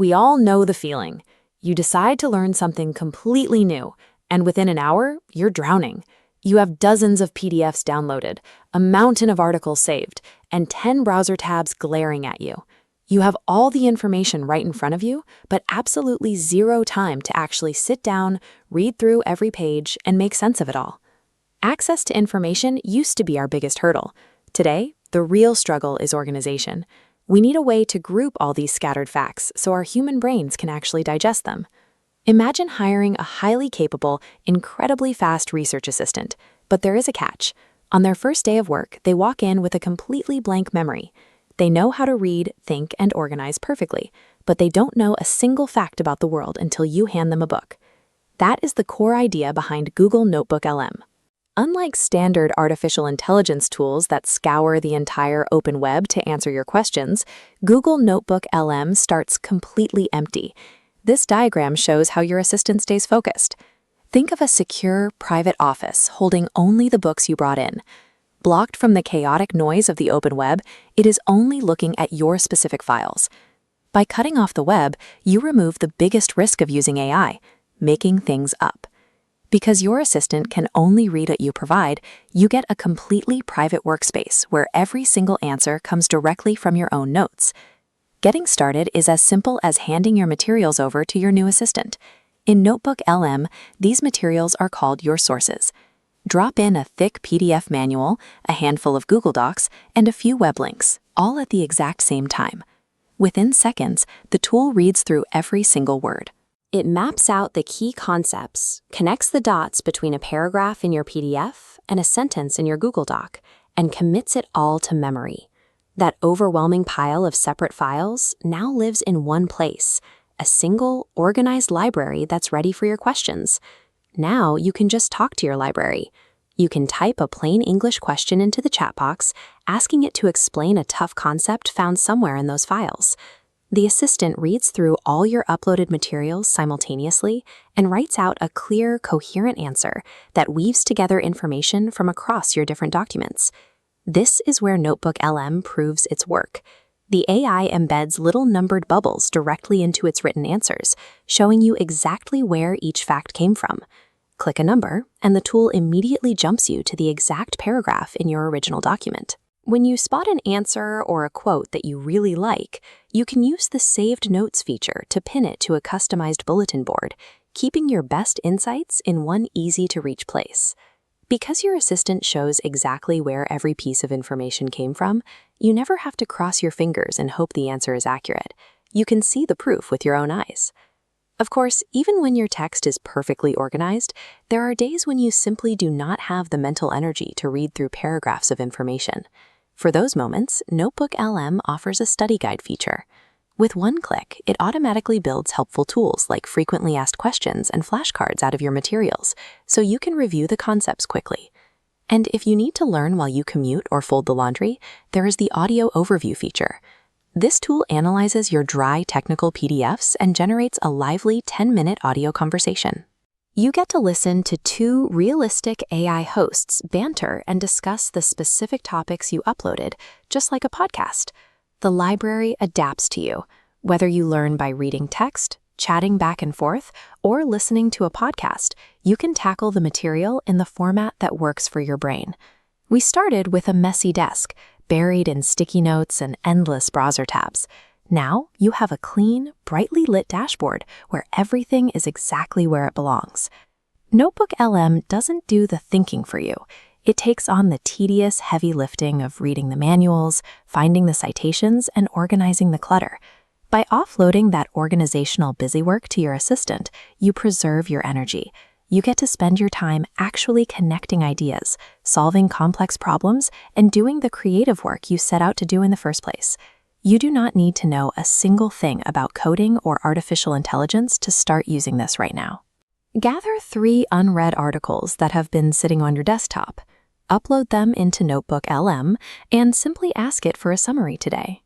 We all know the feeling. You decide to learn something completely new, and within an hour, you're drowning. You have dozens of PDFs downloaded, a mountain of articles saved, and 10 browser tabs glaring at you. You have all the information right in front of you, but absolutely zero time to actually sit down, read through every page, and make sense of it all. Access to information used to be our biggest hurdle. Today, the real struggle is organization. We need a way to group all these scattered facts so our human brains can actually digest them. Imagine hiring a highly capable, incredibly fast research assistant, but there is a catch. On their first day of work, they walk in with a completely blank memory. They know how to read, think, and organize perfectly, but they don't know a single fact about the world until you hand them a book. That is the core idea behind Google NotebookLM. Unlike standard artificial intelligence tools that scour the entire open web to answer your questions, Google NotebookLM starts completely empty. This diagram shows how your assistant stays focused. Think of a secure, private office holding only the books you brought in. Blocked from the chaotic noise of the open web, it is only looking at your specific files. By cutting off the web, you remove the biggest risk of using AI, making things up. Because your assistant can only read what you provide, you get a completely private workspace where every single answer comes directly from your own notes. Getting started is as simple as handing your materials over to your new assistant. In NotebookLM, these materials are called your sources. Drop in a thick PDF manual, a handful of Google Docs, and a few web links, all at the exact same time. Within seconds, the tool reads through every single word. It maps out the key concepts, connects the dots between a paragraph in your PDF and a sentence in your Google Doc, and commits it all to memory. That overwhelming pile of separate files now lives in one place, a single, organized library that's ready for your questions. Now you can just talk to your library. You can type a plain English question into the chat box, asking it to explain a tough concept found somewhere in those files. The assistant reads through all your uploaded materials simultaneously and writes out a clear, coherent answer that weaves together information from across your different documents. This is where NotebookLM proves its work. The AI embeds little numbered bubbles directly into its written answers, showing you exactly where each fact came from. Click a number, and the tool immediately jumps you to the exact paragraph in your original document. When you spot an answer or a quote that you really like, you can use the Saved Notes feature to pin it to a customized bulletin board, keeping your best insights in one easy-to-reach place. Because your assistant shows exactly where every piece of information came from, you never have to cross your fingers and hope the answer is accurate. You can see the proof with your own eyes. Of course, even when your text is perfectly organized, there are days when you simply do not have the mental energy to read through paragraphs of information. For those moments, NotebookLM offers a study guide feature. With one click, it automatically builds helpful tools like frequently asked questions and flashcards out of your materials, so you can review the concepts quickly. And if you need to learn while you commute or fold the laundry, there is the audio overview feature. This tool analyzes your dry technical PDFs and generates a lively 10-minute audio conversation. You get to listen to two realistic AI hosts banter and discuss the specific topics you uploaded, just like a podcast. The library adapts to you. Whether you learn by reading text, chatting back and forth, or listening to a podcast, you can tackle the material in the format that works for your brain. We started with a messy desk, buried in sticky notes and endless browser tabs. Now you have a clean, brightly lit dashboard where everything is exactly where it belongs. NotebookLM doesn't do the thinking for you. It takes on the tedious, heavy lifting of reading the manuals, finding the citations, and organizing the clutter. By offloading that organizational busywork to your assistant, you preserve your energy. You get to spend your time actually connecting ideas, solving complex problems, and doing the creative work you set out to do in the first place. You do not need to know a single thing about coding or artificial intelligence to start using this right now. Gather 3 unread articles that have been sitting on your desktop. Upload them into NotebookLM and simply ask it for a summary today.